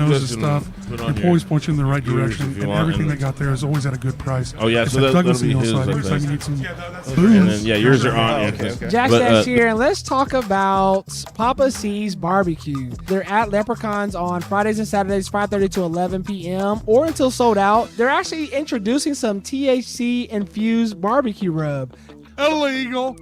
knows his stuff and always points you in the right direction. And everything they got there is always at a good price. Oh, yeah. It's So at Douglas that'll be and his. Hillside. Anytime you need some And booze. then, yours are on. Okay. Jack Stash here, and let's talk about Papa C's Barbecue. They're at Leprechauns on Fridays and Saturdays, 5:30 to 11 p.m. or until sold out. They're actually introducing some THC-infused barbecue rub. Illegal.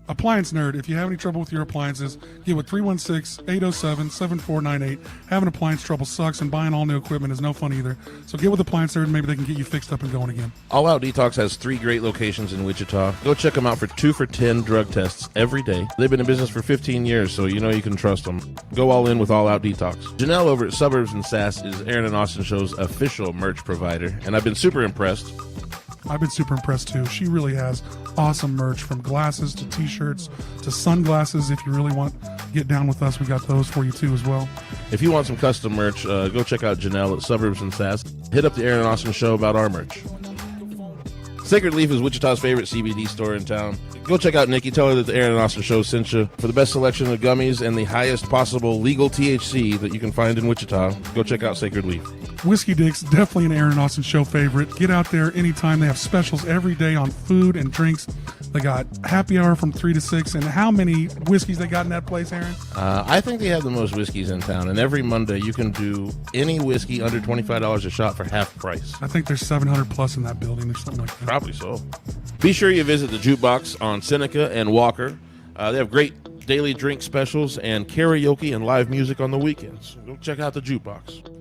Appliance Nerd. If you have any trouble with your appliances, get with 316-807-7498. Having appliance trouble sucks, and buying all new equipment is no fun either. So get with Appliance Nerd, and maybe they can get you fixed up and going again. All Out Detox has 3 great locations in Wichita. Go check them out for 2 for $10 drug tests every day. They've been in business for 15 years, so you know you can trust them. Go all in with All Out Detox. Janelle over at Suburbs and Sass is Aaron and Austin Show's official merch provider, and I've been super impressed. I've been super impressed too. She really has awesome merch, from glasses to t-shirts to sunglasses. If you really want to get down with us, we got those for you too as well. If you want some custom merch, go check out Janelle at Suburbs and Sass. Hit up the Aaron and Austin Show about our merch. Sacred Leaf is Wichita's favorite CBD store in town. Go check out Nikki. Tell her that the Aaron and Austin Show sent you. For the best selection of gummies and the highest possible legal THC that you can find in Wichita, go check out Sacred Leaf. Whiskey Dick's definitely an Aaron and Austin Show favorite. Get out there anytime. They have specials every day on food and drinks. They got happy hour from 3 to 6. And how many whiskeys they got in that place, Aaron? I think they have the most whiskeys in town. And every Monday you can do any whiskey under $25 a shot for half price. I think there's 700 plus in that building or something like that. Probably so. Be sure you visit the Jukebox on Seneca and Walker. They have great daily drink specials and karaoke and live music on the weekends. Go check out the Jukebox.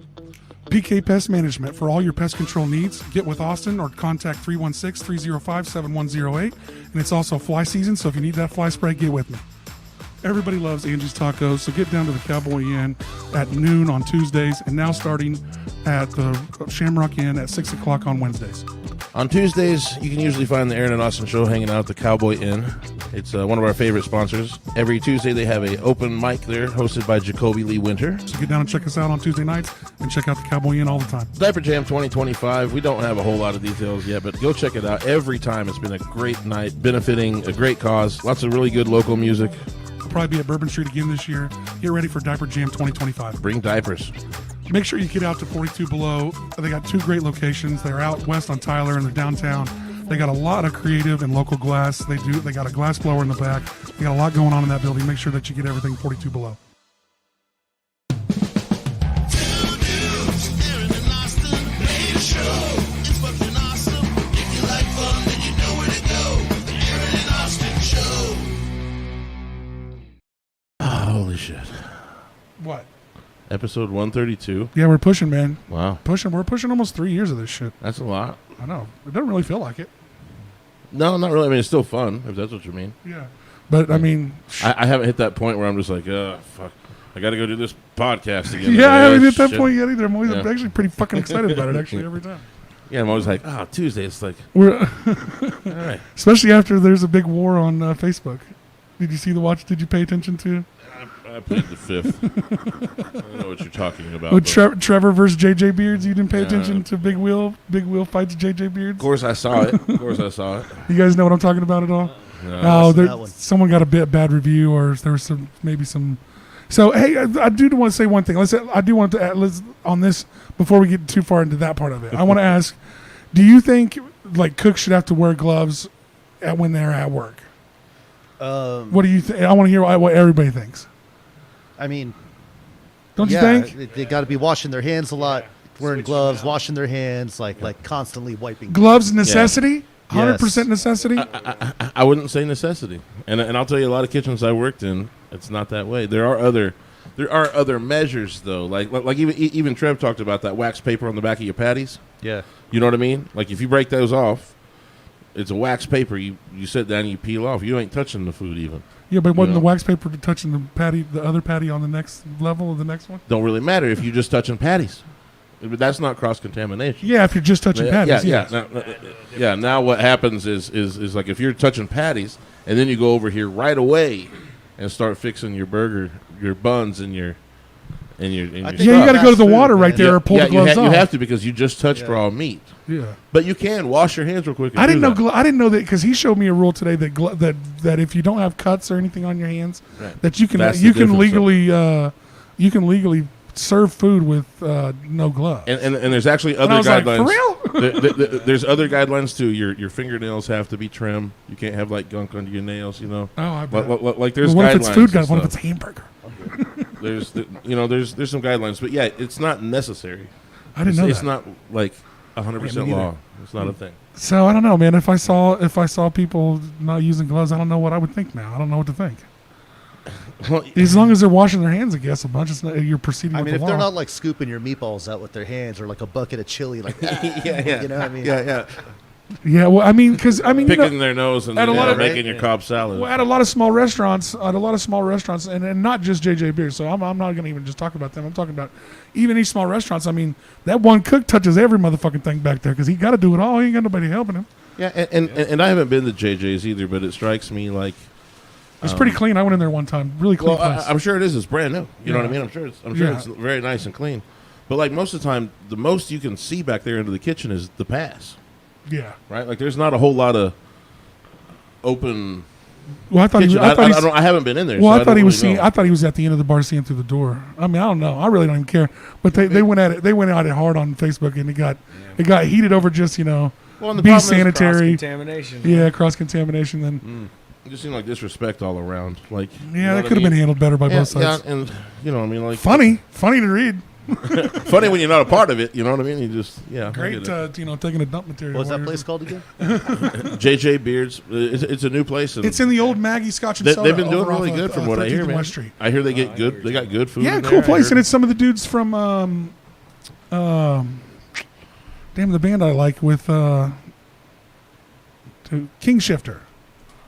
PK Pest Management. For all your pest control needs, get with Austin or contact 316-305-7108. And it's also fly season, so if you need that fly spray, get with me. Everybody loves Angie's Tacos, so get down to the Cowboy Inn at noon on Tuesdays, and now starting at the Shamrock Inn at 6 o'clock on Wednesdays. On Tuesdays, you can usually find the Aaron and Austin Show hanging out at the Cowboy Inn. It's one of our favorite sponsors. Every Tuesday, they have an open mic there hosted by Jacoby Lee Winter. So get down and check us out on Tuesday nights and check out the Cowboy Inn all the time. Diaper Jam 2025. We don't have a whole lot of details yet, but go check it out. Every time, it's been a great night, benefiting a great cause. Lots of really good local music. We'll probably be at Bourbon Street again this year. Get ready for Diaper Jam 2025. Bring diapers. Make sure you get out to 42 Below. They got 2 great locations. They're out west on Tyler and they're downtown. They got a lot of creative and local glass. They got a glass blower in the back. They got a lot going on in that building. Make sure that you get everything 42 Below. Holy shit. What? Episode 132. Yeah, we're pushing, man. Wow. We're pushing almost 3 years of this shit. That's a lot. I know. It doesn't really feel like it. No, not really. I mean, it's still fun, if that's what you mean. Yeah. But, I mean... I haven't hit that point where I'm just like, fuck. I got to go do this podcast again. Yeah, I haven't hit that shit. point yet either. I'm always actually pretty fucking excited about it, actually, every time. Yeah, I'm always like, Tuesday. It's like, We're all right. Especially after there's a big war on Facebook. Did you see the watch? Did you pay attention to? I played the fifth. I don't know what you're talking about. With Trevor versus JJ Beards, you didn't pay attention to Big Wheel fights JJ Beards? Of course I saw it. You guys know what I'm talking about at all? No. Someone got a bad review, or there was maybe some. So hey, I do want to say one thing. I do want to on this before we get too far into that part of it. I want to ask, do you think like cooks should have to wear gloves when they're at work? What do you think? I want to hear what everybody thinks. I mean, don't you think? They got to be washing their hands a lot, wearing gloves, washing their hands, like constantly wiping. Gloves necessity? 100% necessity? I wouldn't say necessity. And I'll tell you, a lot of kitchens I worked in, it's not that way. There are other measures, though. Like even Trev talked about that wax paper on the back of your patties. Yeah. You know what I mean? Like if you break those off, it's a wax paper. You sit down and you peel off. You ain't touching the food even. Yeah, but wasn't the wax paper touching the other patty on the next level of the next one? Don't really matter if you're just touching patties. But that's not cross-contamination. Yeah, if you're just touching patties. Yeah. Now what happens is like if you're touching patties and then you go over here right away and start fixing your burger, your buns, and your stuff. You got to go to the water right there or pull the gloves off. You have to because you just touched raw meat. Yeah, but you can wash your hands real quick. I didn't know that because he showed me a rule today that if you don't have cuts or anything on your hands, that you can legally serve food with no gloves. And there's actually other I was like, guidelines. for real? There's other guidelines too. Your fingernails have to be trimmed. You can't have like gunk under your nails. You know. Oh, I bet. Like there's Well, what guidelines. if it's food? and What if stuff. it's hamburger? There's some guidelines, but yeah, it's not necessary. I didn't know It's that. not like 100% law. It's not a thing. So I don't know, man. If I saw people not using gloves, I don't know what I would think now. I don't know what to think. Well, As long as they're washing their hands, I guess a bunch. It's not, you're proceeding I with mean, if the law. they're not like scooping your meatballs out with their hands or like a bucket of chili, like yeah. you know what I mean? Yeah. Yeah, well, I mean, because you know, Picking their nose and At a lot of- making your Cobb salad. well, at a lot of small restaurants, and not just JJ Beer. So I'm not going to even just talk about them. I'm talking about even these small restaurants. I mean, that one cook touches every motherfucking thing back there because he got to do it all. He ain't got nobody helping him. Yeah, and I haven't been to JJ's either, but it strikes me like It's pretty clean. I went in there one time. Really clean well, place. I'm sure it is. It's brand new. You know what I Yeah. mean? I'm sure Yeah. it's very nice and clean. But like most of the time, the most you can see back there into the kitchen is the pass, yeah. right? Like there's not a whole lot of open Well, I thought kitchen. I haven't been in there. Well, so I thought he don't was really seeing. know. I thought he was at the end of the bar, seeing through the door. I mean, I don't know. I really don't even care. But they went at it. They went at it hard on Facebook, and it got heated over just Well, and the be problem is sanitary. Contamination. Yeah, cross contamination. Then it just seemed like disrespect all around. Like yeah, that could have been handled better by both sides. Yeah, and I mean, like Funny to read. funny when you're not a part of it. You know what I mean? You just I Great, get it. taking a dump material. What's that while place called again? JJ Beards. It's a new place. And It's in the old Maggie Scotch and They, Soda. they've been doing over really off good of, from what I 13th hear, and man. West Street. I hear they get good. They got good food. Yeah, in cool there. place, I and heard- it's some of the dudes from the band I like with King Shifter.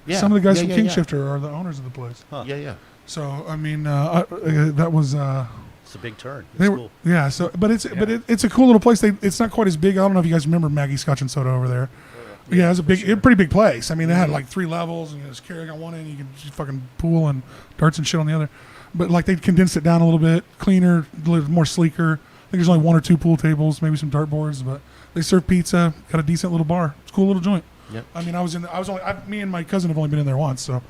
yeah. Some of the guys Yeah, from yeah, King yeah. Shifter are the owners of the place. Yeah. So I mean, that was It's a big turn. It's they were cool. yeah. So but it's a cool little place. It's not quite as big. I don't know if you guys remember Maggie Scotch and Soda over there. Yeah, it's a pretty big place. I mean, they had like 3 levels, and there's carrying on one end, you can just fucking pool and darts and shit on the other. But like they condensed it down a little bit, cleaner, a little more sleeker. I think there's only 1 or 2 pool tables, maybe some dart boards, but they serve pizza. Got a decent little bar. It's a cool little joint. Yep. I mean, me and my cousin have only been in there once, so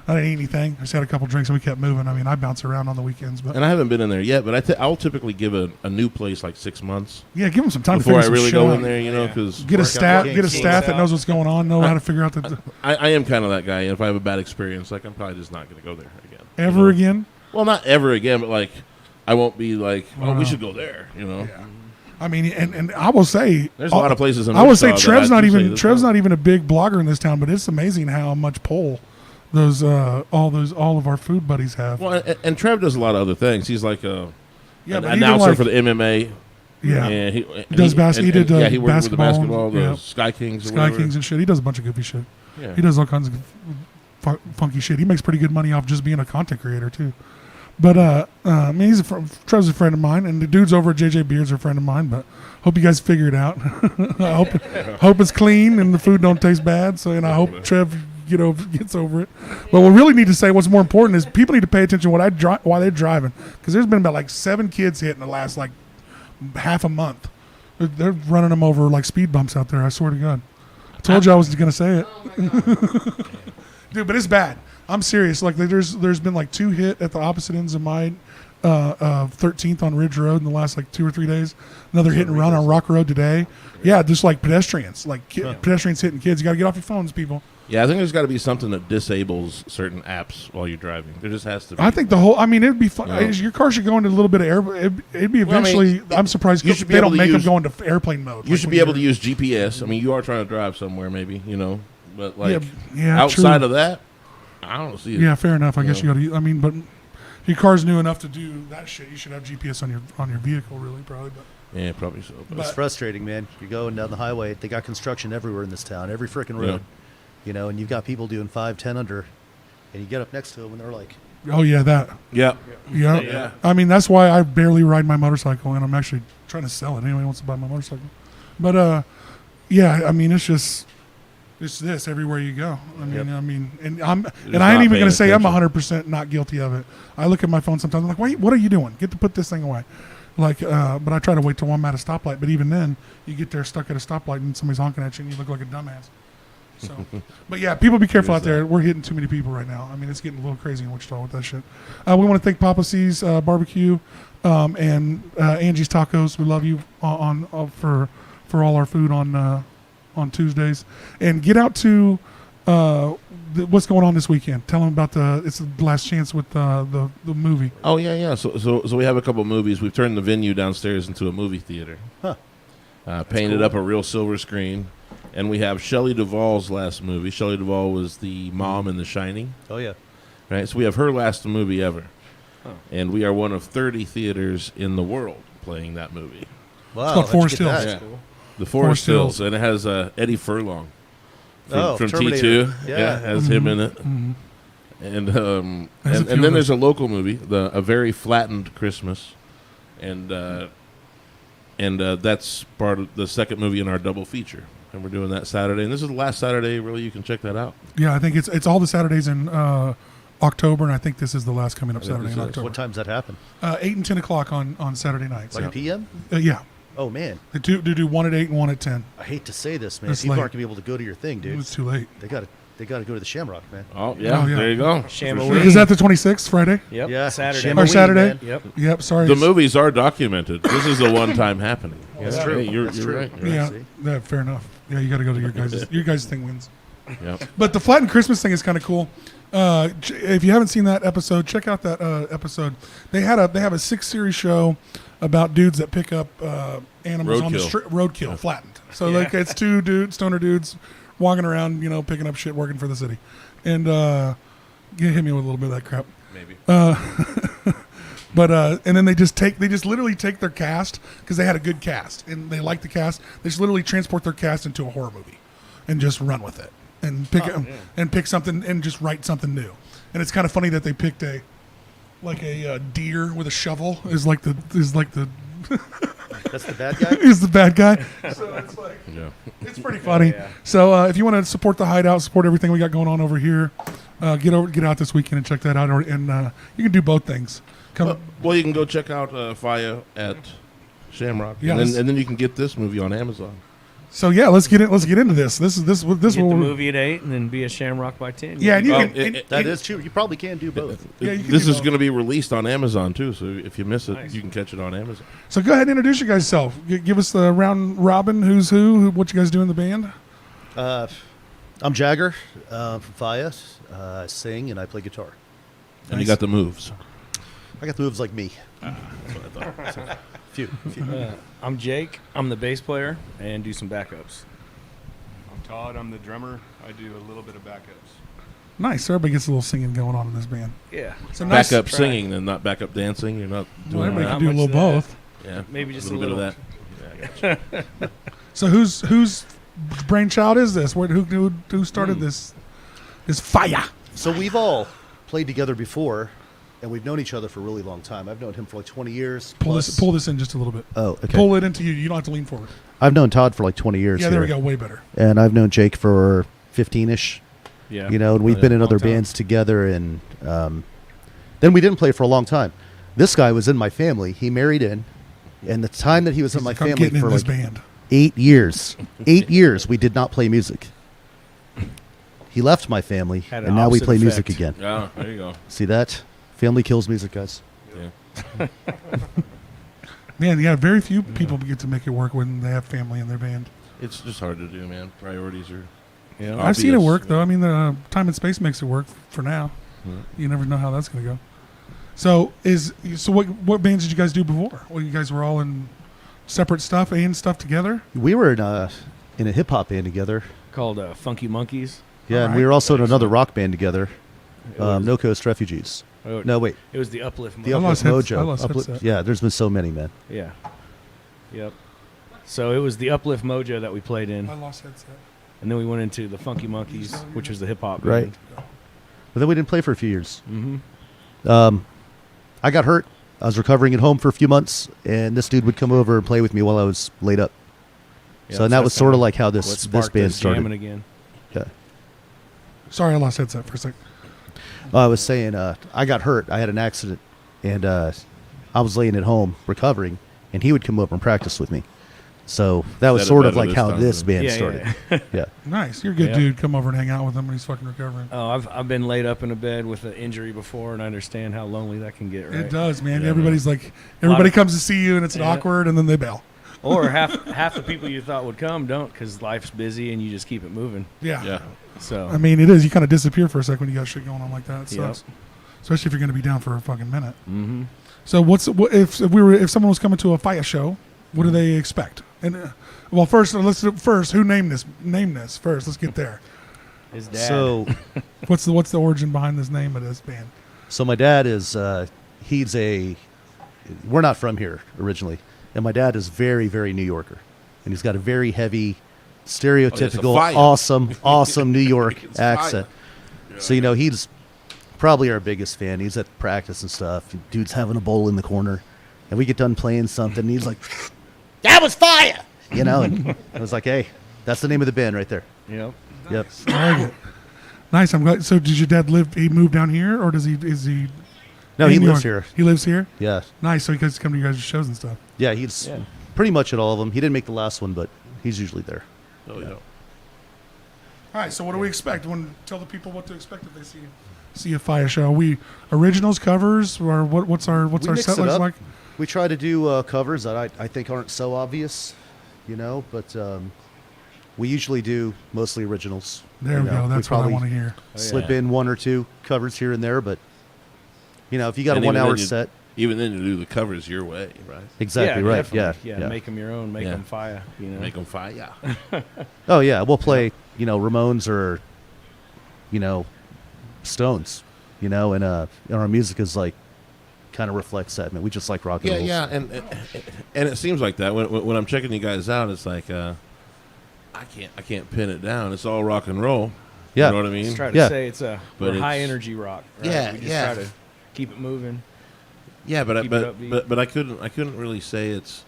I didn't eat anything. I just had a couple drinks and we kept moving. I mean, I bounce around on the weekends, but And I haven't been in there yet, but I'll typically give a new place like 6 months yeah, give them some time before to I figure really some shit go out. in there. You know, because Get a staff Kings that out. knows what's going on, know how to figure out the I am kind of that guy. If I have a bad experience, like I'm probably just not going to go there again. ever you know? again. Well, not ever again, but like I won't be like, oh, Wow. we should go there. You know, Yeah. I mean, and I will say, there's a lot of places in I would say Wichita that Trev's not do say even this Trev's stuff. not even a big blogger in this town, but it's amazing how much pull those all of our food buddies have. Well, and Trev does a lot of other things. He's like an but he did, announcer like- for the MMA. yeah, And he does he did yeah, he worked with the basketball, basketball, the yeah. Sky Kings, or Sky whatever. Kings and shit. He does a bunch of goofy shit. Yeah. He does all kinds of funky shit. He makes pretty good money off just being a content creator too. But I mean, Trev's a friend of mine, and the dudes over at JJ Beards are a friend of mine. But hope you guys figure it out. I hope it's clean and the food don't taste bad. So, and I hope Trev gets over it. But what we really need to say, what's more important, is people need to pay attention while they're driving, because there's been about like 7 kids hit in the last like half a month. They're running them over like speed bumps out there. I swear to God. I told you I was going to say it. Dude, but it's bad. I'm serious. Like there's been like 2 hit at the opposite ends of my 13th on Ridge Road in the last like 2 or 3 days. Another hit and run on Rock Road today. Yeah, just like pedestrians, pedestrians hitting kids. You got to get off your phones, people. Yeah, I think there's got to be something that disables certain apps while you're driving. There just has to be. I think it'd be fun. Yeah. Your car should go into a little bit of air. It'd be Well, I mean, eventually. I'm surprised you should be they able don't to make them use- go into airplane mode. You should be able to use GPS. I mean, you are trying to drive somewhere, maybe, but like yeah, outside true. of that, I don't see it. Yeah, fair enough. I guess Yeah. you got to. I mean, but if your car's new enough to do that shit, you should have GPS on your vehicle, really, probably. But Yeah, probably so. But It's frustrating, man. You're going down the highway. They got construction everywhere in this town, every freaking road. And you've got people doing 5, 10 under, and you get up next to them, and they're like, oh yeah, that. yeah, Yeah. Yeah. I mean, that's why I barely ride my motorcycle, and I'm actually trying to sell it. Anyone wants to buy my motorcycle? But yeah, I mean, it's this everywhere you go. I mean, and I ain't not even paying gonna say I'm attention. 100% not guilty of it. I look at my phone sometimes. I'm like, wait, what are you doing? Get to put this thing away. Like, but I try to wait till I'm at a stoplight. But even then, you get there stuck at a stoplight and somebody's honking at you, and you look like a dumbass. So, but yeah, people be careful out there. We're hitting too many people right now. I mean, it's getting a little crazy in Wichita with that shit. We want to thank Papa C's Barbecue and Angie's Tacos. We love you for all our food on Tuesdays. And get out to what's going on this weekend. Tell them about it's the last chance with the movie. Oh yeah. So we have a couple movies. We've turned the venue downstairs into a movie theater. Huh. Painted cool. up a real silver screen. And we have Shelley Duvall's last movie. Shelley Duvall was the mom in The Shining. Oh, yeah. Right? So we have her last movie ever. Huh. And we are one of 30 theaters in the world playing that movie. Wow. called how'd you Forest get Hills. that? Yeah. Cool. The Forest Hills. Hills. And it has Eddie Furlong from Terminator. T2. Yeah. Has him in it. Mhm. And There's a and few then others. there's a local movie, A Very Flattened Christmas. And that's part of the second movie in our double feature. And we're doing that Saturday. And this is the last Saturday, really, you can check that out. Yeah, I think it's all the Saturdays in October, and I think this is the last coming up I think Saturday in this is. October. What time's that happen? 8 and 10 o'clock on Saturday nights. Like p.m.? Yeah. Oh, man. They do 1 at 8 and 1 at 10. I hate to say this, man. It's People late. aren't going to be able to go to your thing, dude. It's too late. They got to go to the Shamrock, man. Oh, yeah. Oh, yeah. There you go. Shamrock. For sure. Is that the 26th, Friday? Yep. Yeah. Saturday. Shamrock, Or Saturday? man. Yep. Yep, sorry. The movies are documented. This is a one-time happening. That's Yeah. true. Hey, you're That's you're true. right. You're right. Yeah, See? yeah, fair enough. Yeah, you got to go to your guys' thing wins. Yep. But the flattened Christmas thing is kind of cool. If you haven't seen that episode, check out that episode. They have a 6-series show about dudes that pick up animals on the Roadkill. street. Roadkill, flattened. So Yeah. like it's two stoner dudes walking around, picking up shit, working for the city. And you hit me with a little bit of that crap. Maybe. But and then they just literally take their cast because they had a good cast and they like the cast. They just literally transport their cast into a horror movie and just run with it and pick something and just write something new. And it's kind of funny that they picked a deer with a shovel is like the That's the bad guy? is the bad guy. So it's like Yeah. it's pretty funny. Yeah. So if you want to support the Hideout, support everything we got going on over here, get out this weekend and check that out. And you can do both things. Come. Well, you can go check out Phiya at Shamrock. Yeah, and let's- then you can get this movie on Amazon. So yeah, let's get into this. This Get the will movie at 8 and then be a Shamrock by 10. Yeah, and you Oh, can, it- and- That and- is true. You probably can do both. Yeah, you can This do is both. going to be released on Amazon, too. So if you miss it, Nice. you can catch it on Amazon. So go ahead and introduce you guys yourself. Give us the round robin. Who's who? What you guys do in the band? I'm Jagger from Phiya. I sing and I play guitar. And Nice. you got the moves. I got the moves like me. That's what I thought. Few. I'm Jake. I'm the bass player and do some backups. I'm Todd. I'm the drummer. I do a little bit of backups. Nice. So everybody gets a little singing going on in this band. Yeah. So nice. Backup try. singing and not backup dancing. You're not Well, doing everybody Not can do a much little of that. both. Yeah, Maybe just a bit of little. that. Yeah, I got you. So whose brainchild is this? Who started this fire? So we've all played together before, and we've known each other for a really long time. I've known him for like 20 years. Pull plus- this in just a little bit. Oh, okay. Pull it into you. You don't have to lean forward. I've known Todd for like 20 years. Yeah, there we here. go. Way better. And I've known Jake for 15-ish. Yeah. And we've Oh, been in yeah. other Long time. bands together, and then we didn't play for a long time. This guy was in my family. He married in, and the time that he was in my I'm family getting in for this like band. 8 years. 8 years we did not play music. He left my family, Had an and now we opposite play music effect. again. Yeah, there you go. See that? Family kills music, guys. Yeah. Man, yeah, very few people get to make it work when they have family in their band. It's just hard to do, man. Priorities are. Yeah. I've seen it Obvious. work though. I mean, the time and space makes it work for now. Yeah. You never know how that's going to go. So what bands did you guys do before? Well, you guys were all in separate stuff and stuff together. We were in a hip hop band together. Called Funky Monkeys. Yeah, and Alright. we were also in another rock band together. It was, No Coast Refugees. oh, No, wait. It was the Uplift. The I Monkeys. lost Uplift heads- I Mojo. lost Uplift- headset. yeah, there's been so many, man. Yeah. Yep. So it was the Uplift Mojo that we played in, lost headset. and then we went into the Funky Monkeys, which was the hip hop. Right. But then we didn't play for a few years. Mm-hmm. I got hurt. I was recovering at home for a few months, and this dude would come over and play with me while I was laid up. So that was sort of like how this band started. Again. Yeah. Sorry, I lost headset for a sec. I was saying I got hurt. I had an accident, and I was laying at home recovering, and he would come over and practice with me. So that was Said it sort of better like this how time, this though. band Yeah, started. yeah. Yeah. Nice. You're a good Yeah. dude. Come over and hang out with him when he's fucking recovering. Oh, I've been laid up in a bed with an injury before, and I understand how lonely that can get. Right? It does, man. Yeah, Everybody's like, everybody of- comes to see you, and it's Yeah. awkward, and then they bail. Or half the people you thought would come don't, because life's busy and you just keep it moving. Yeah. Yeah. So I mean, it is. You kind of disappear for a second when you got shit going on like that. It Yep. sucks. Especially if you're going to be down for a fucking minute. mm-hmm. So if someone was coming to a Phiya show, what do they expect? And well, first who named this? Name this first. Let's get there. His dad. So What's the origin behind this name of this band? So my dad is we're not from here originally, and my dad is very, very New Yorker, and he's got a very heavy, stereotypical, Phiya. awesome New York It's accent. Phiya. So he's probably our biggest fan. He's at practice and stuff. Dude's having a bowl in the corner, and we get done playing something, and he's like, "That was Phiya," And I was like, "Hey, that's the name of the band right there." Yep. Yep. I like it. Nice. I'm glad. So, did your dad live? He moved down here, or is he? No, in he New lives York? here. He lives here. Yeah. Nice. So he gets to come to you guys' shows and stuff. Yeah, he's Yeah. pretty much at all of them. He didn't make the last one, but he's usually there. Oh, yeah. All right. So, what do we expect? Tell the people what to expect if they see a Phiya show. We originals, covers, or what's our We mix set it list up. like? We try to do covers that I think aren't so obvious, but we usually do mostly originals. There we go. That's what I want to hear. Slip yeah. in one or two covers here and there, but if you got And a even 1 hour then set, Even then, you do the covers your way, right? exactly Yeah, right. definitely. Yeah. Make them your own. Make Yeah. them Phiya. Make them fire. Oh yeah, we'll play Ramones or Stones, and our music is like kind of reflects that. Man, we just like rock and roll. Yeah, and it seems like that when I'm checking you guys out. It's like I can't pin it down. It's all rock and roll. Yeah. You know what I mean? Just try to Yeah. say But we're high it's- energy rock. Right? Yeah, We just yeah. try to keep it moving. Yeah, but Keep it upbeat. but I couldn't really say it's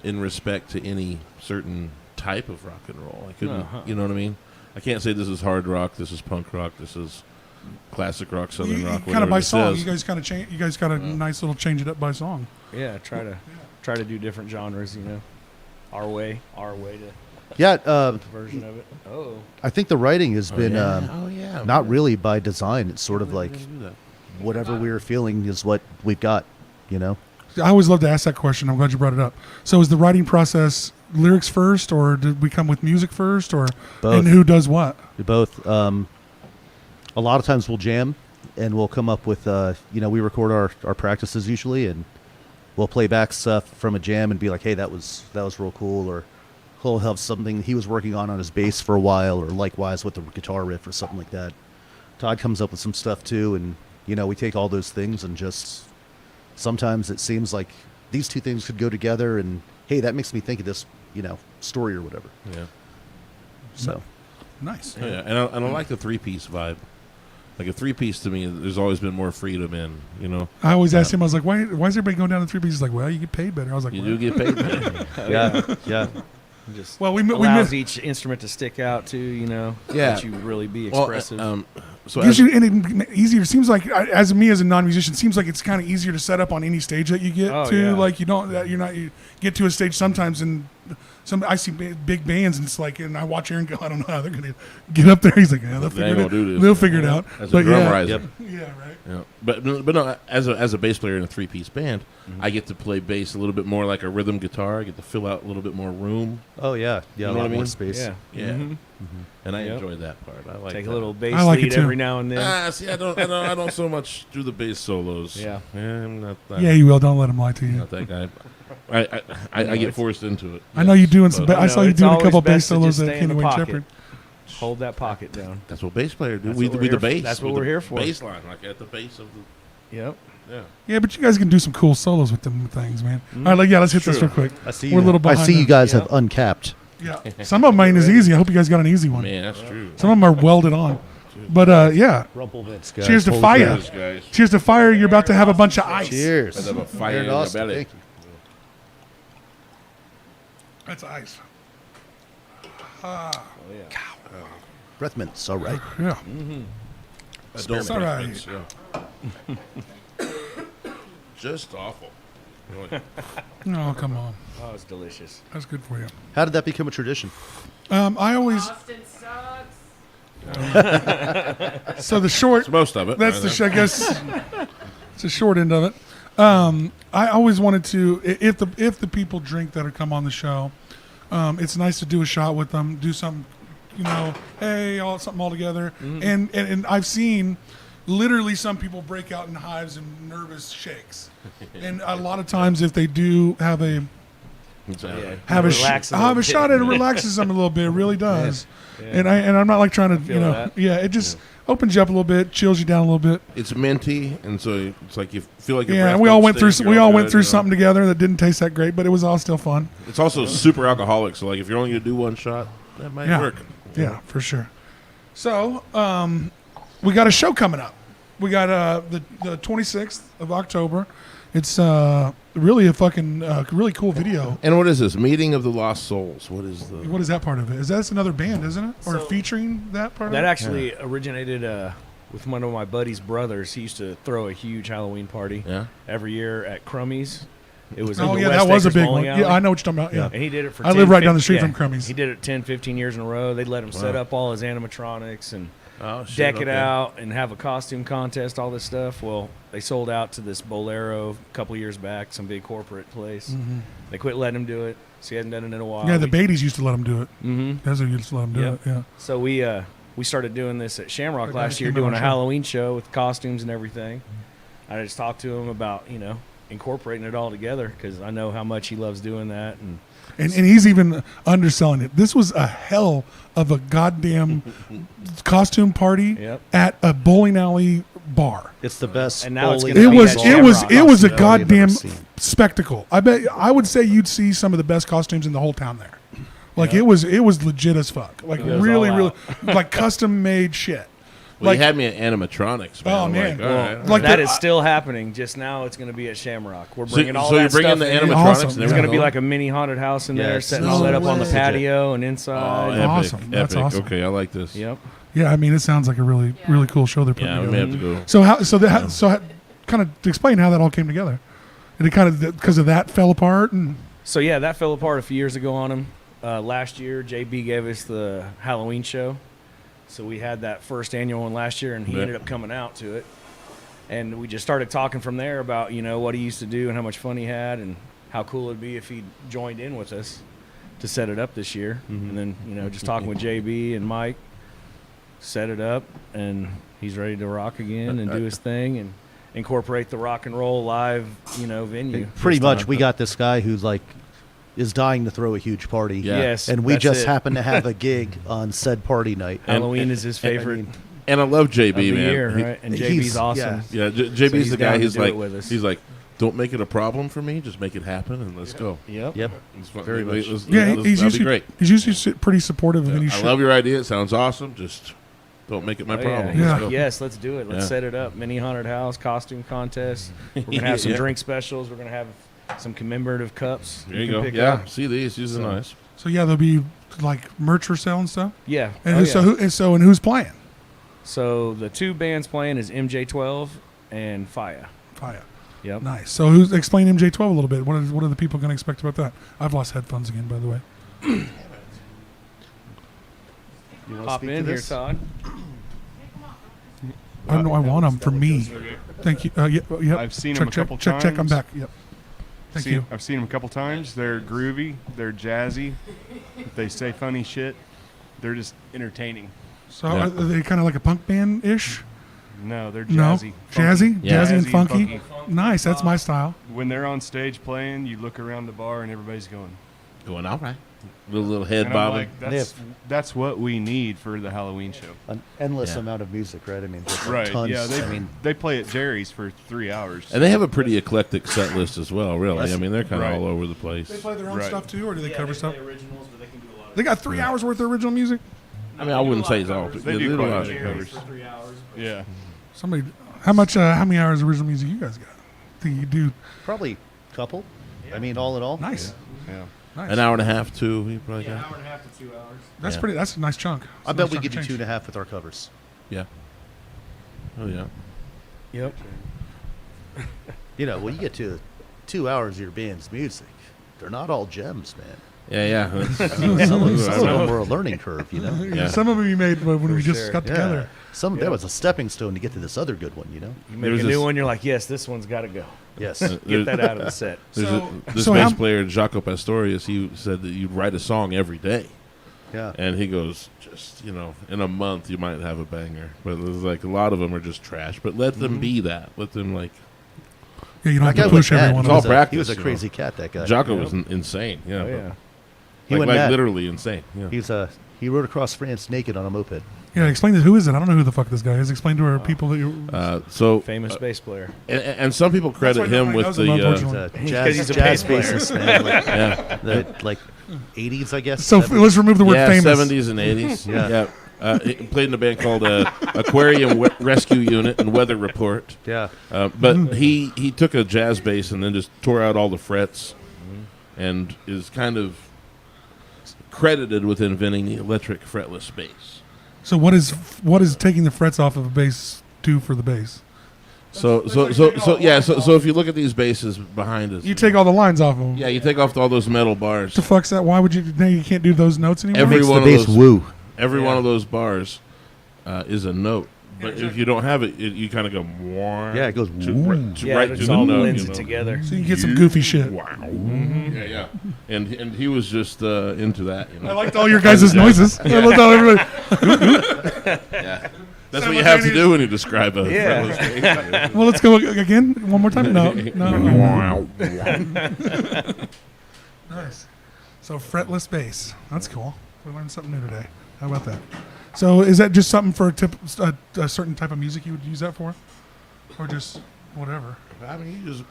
in respect to any certain type of rock and roll. I couldn't. Uh-huh. You know what I mean? I can't say this is hard rock. This is punk rock. This is classic rock, southern rock. Kind of by whatever song. this You is. guys kind of change. You guys got a nice little change it up by song. Yeah, try to do different genres. Our way to Yeah, version of it. Oh, I think the writing has been yeah. not really by design. It's sort of like Do that. whatever we're feeling is what we've got. I always love to ask that question. I'm glad you brought it up. So, is the writing process lyrics first, or did we come with music first, or Both. and who does what? Both. A lot of times we'll jam, and we'll come up with we record our practices usually, and we'll play back stuff from a jam and be like, hey, that was real cool, or he'll have something he was working on his bass for a while, or likewise with the guitar riff or something like that. Todd comes up with some stuff too, and we take all those things and just sometimes it seems like these two things could go together, and hey, that makes me think of this story or whatever. Yeah. So Nice. Yeah, and I like the 3-piece vibe. Like a 3-piece to me, there's always been more freedom in. I always asked him. I was like, "Why is everybody going down to 3 pieces?" He's like, "Well, you get paid better." I was like, You well. do get paid. Man. yeah. just Well, we allows missed. each instrument to stick out too. Yeah. Let you really be expressive. So Gives you and it easier. Seems like as a non-musician, seems like it's kind of easier to set up on any stage that you get Oh, to. yeah. Like you get to a stage sometimes, and I see big bands, and it's like, and I watch Aaron go, I don't know how they're gonna get up there. He's like, yeah, they'll They figure ain't it. gonna do this. They'll figure it out. as a But drum yeah, riser. Yep. yeah, right. Yeah. But no, as a bass player in a 3-piece band, I get to play bass a little bit more like a rhythm guitar. I get to fill out a little bit more room. Oh yeah, You a know lot what I more mean? space. yeah. Yeah. Mhm. And I Yep. enjoy that part. I like Take that. a little bass I like it lead too. every now and then. See, I don't so much do the bass solos. Yeah. I'm not that, Yeah, you will. Don't let him lie to you. not that guy. I get forced into it. I know you doing some. But- I saw you it's doing a always couple bass best to solos just at stay in Kenny the Wayne pocket. Shepherd. Hold that pocket down. That's what bass players do. That's We what we're the here- bass. that's what with we're the here for. Bass line, like at the base of the. Yep. Yeah. Yeah, but you guys can do some cool solos with them things, man. Mm-hmm. All right, let's hit this Sure. real quick. I see We're a little I behind see you them. guys Yeah. have uncapped. Yeah, some of mine is easy. I hope you guys got an easy one. Man, that's true. Some of them are welded on. But yeah, Rumpelvitz, guys. cheers to Holy Phiya. crap. Cheers, guys. Cheers to fire. You're about to have a bunch of ice. Cheers. Let's have a fire Aaron in your Austin, belly. thank you. That's ice. Oh yeah. Breath mints, all right. Yeah. Adult It's all right. preference, yeah. Just awful. Oh, come on. Oh, it's delicious. That's good for you. How did that become a tradition? I always. So the short. It's most of it. That's the. I guess it's the short end of it. I always wanted to, if the people drink that are come on the show, it's nice to do a shot with them, do something, hey, something all together. Mm-hmm. And I've seen literally some people break out in hives and nervous shakes. And a lot of times if they do have a shot, it relaxes them a little bit. It really does. Yeah. And I'm not like trying to, it just opens you up a little bit, chills you down a little bit. It's minty, and so it's like you feel like and we all went through something together that didn't taste that great, but it was all still fun. It's also super alcoholic, so like if you're only gonna do one shot, that might work. Yeah, for sure. So we got a show coming up. We got the 26th of October. It's really a fucking really cool video. And what is this? Meeting of the Lost Souls. What is that part of it? That's another band, isn't it? Or featuring that part of it? That actually originated with one of my buddy's brothers. He used to throw a huge Halloween party every year at Crummy's. It was that was a big one. Yeah, I know what you're talking about. Yeah. And he did it for I live right down the street from Crummy's. He did it 10, 15 years in a row. They'd let him set up all his animatronics and deck it out and have a costume contest, all this stuff. Well, they sold out to this Bolero a couple years back, some big corporate place. Mm-hmm. They quit letting him do it, so he hadn't done it in a while. Yeah, the Beatties used to let him do it. Mm-hmm. That's who used to let him do it, yeah. So we started doing this at Shamrock last year, doing a Halloween show with costumes and everything. I just talked to him about, incorporating it all together because I know how much he loves doing that. And he's even underselling it. This was a hell of a goddamn costume party at a bowling alley bar. It's the best. And now bowling it was a goddamn spectacle. I would say you'd see some of the best costumes in the whole town there. Like it was legit as fuck. Like really like custom made shit. Well, you had me at animatronics. Man. Oh man, like that is still happening. Just now, it's going to be at Shamrock. We're bringing all that stuff. So you're bringing the animatronics. Awesome. There's going to be like a mini haunted house in there, setting all that up on the patio and inside. Oh, epic, awesome! Epic. That's awesome. Okay, I like this. Yep. Yeah, I mean, it sounds like a really cool show they're putting together. We may have to go. So kind of to explain how that all came together. And it kind of because of that fell apart and. So yeah, that fell apart a few years ago on him. Last year, JB gave us the Halloween show. So we had that first annual one last year, and he ended up coming out to it. And we just started talking from there about, what he used to do and how much fun he had and how cool it would be if he joined in with us to set it up this year. Mm-hmm. And then, just talking with JB and Mike, set it up, and he's ready to rock again and do his thing and incorporate the rock and roll live, venue. Pretty much, we got this guy who's like, is dying to throw a huge party. Yeah. Yes, and we just happen to have a gig on said party night. Halloween is his favorite. And I love JB, of the man. Year, right? And JB's awesome. Yeah, JB's the guy. He's like, don't make it a problem for me. Just make it happen, and let's go. Yep. It's fun. Very much. He's usually great. He's usually pretty supportive of any shit. I love your idea. It sounds awesome. Just don't make it my problem. Yeah. Yes, let's do it. Let's set it up. Mini haunted house, costume contest. We're going to have some drink specials. We're going to have some commemorative cups. There you go. Yeah, up. See these. These are nice. So there'll be like merch for sale and stuff. Yeah. And who's playing? So the two bands playing is MJ12 and Phiya. Yep. Nice. So explain MJ12 a little bit. What are the people going to expect about that? I've lost headphones again, by the way. You Pop in here, Todd. I know I want them for me. Thank you. Yep. I've seen them a couple times. Check. I'm back. Yep. Thank you. I've seen them a couple times. They're groovy. They're jazzy. They say funny shit. They're just entertaining. So are they kind of like a punk band-ish? No, they're jazzy. Jazzy? Yeah. Jazzy and funky? Nice. That's my style. When they're on stage playing, you look around the bar and everybody's going all right. Little head bobbing. Like, that's what we need for the Halloween show. An endless amount of music, right? I mean, right. Tons. Yeah, they play at Jerry's for 3 hours. And they have a pretty eclectic set list as well, really. Yes. I mean, they're kind of all over the place. They play their own stuff too, or do they cover stuff? Play originals, but they can do a lot of they got 3 hours worth of original music? I mean, I wouldn't say it's all. They do quite a few covers. For 3 hours. Yeah. Somebody, how many hours of original music you guys got? Think you do? Probably a couple. Yeah. I mean, all in all. Nice. Yeah. Nice. An hour and a half, too. He probably got. An hour and a half to 2 hours. That's a nice chunk. I bet we give you 2.5 with our covers. Yeah. Oh, yeah. Yep. When you get to 2 hours of your band's music, they're not all gems, man. Yeah. Some of them were a learning curve, you know. Yeah. Some of them you made when we just sure. got together. Some that was a stepping stone to get to this other good one, you know. You There make was a new this- one, you're like, yes, this one's got to go. Yes. Get that out of the set. There's this so bass how- player, Jaco Pastorius, he said that you'd write a song every day. Yeah. And he goes, just, in a month you might have a banger. But there's like a lot of them are just trash. But let them be that. Let them like. Yeah, you don't That have guy to push went mad. everyone. It's all else. practice. He was a you know. crazy cat, that guy. Jaco was insane. Yeah. Oh, yeah. He Like went mad. literally insane. Yeah. He rode across France naked on a moped. Yeah, explain this. Who is it? I don't know who the fuck this guy is. Explain to our people that you. So Famous bass player. and some people credit why him nobody with knows him, the unfortunately. He's a 'Cause he's a jazz bass player. bassist, man. Like, yeah the 80s, I guess. So 70s. let's remove the word famous. 70s and 80s. Yeah. He played in a band called Aquarium Rescue Unit and Weather Report. Yeah. But he took a jazz bass and then just tore out all the frets, and is kind of credited with inventing the electric fretless bass. So what is taking the frets off of a bass do for the bass? So if you look at these basses behind us, You take all the lines off of them. you take off all those metal bars. What the fuck's that? Why would you? Now you can't do those notes anymore. Every Makes one the of bass those woo. Every one of those bars is a note. But if you don't have it, you kind of go. Yeah, it goes to, woo. right, to, Yeah, right it to just the all note. blends you it know. together. So you can get some goofy shit. Wow. Yeah. And he was just into that. You know? I liked all your guys' noises. I loved how everybody. Yeah. That's what you have to do when you describe a Yeah. fretless bass. Well, let's go again. One more time. No. Nice. So fretless bass. That's cool. We learned something new today. How about that? So is that just something for a certain type of music you would use that for, or just whatever? I mean, you just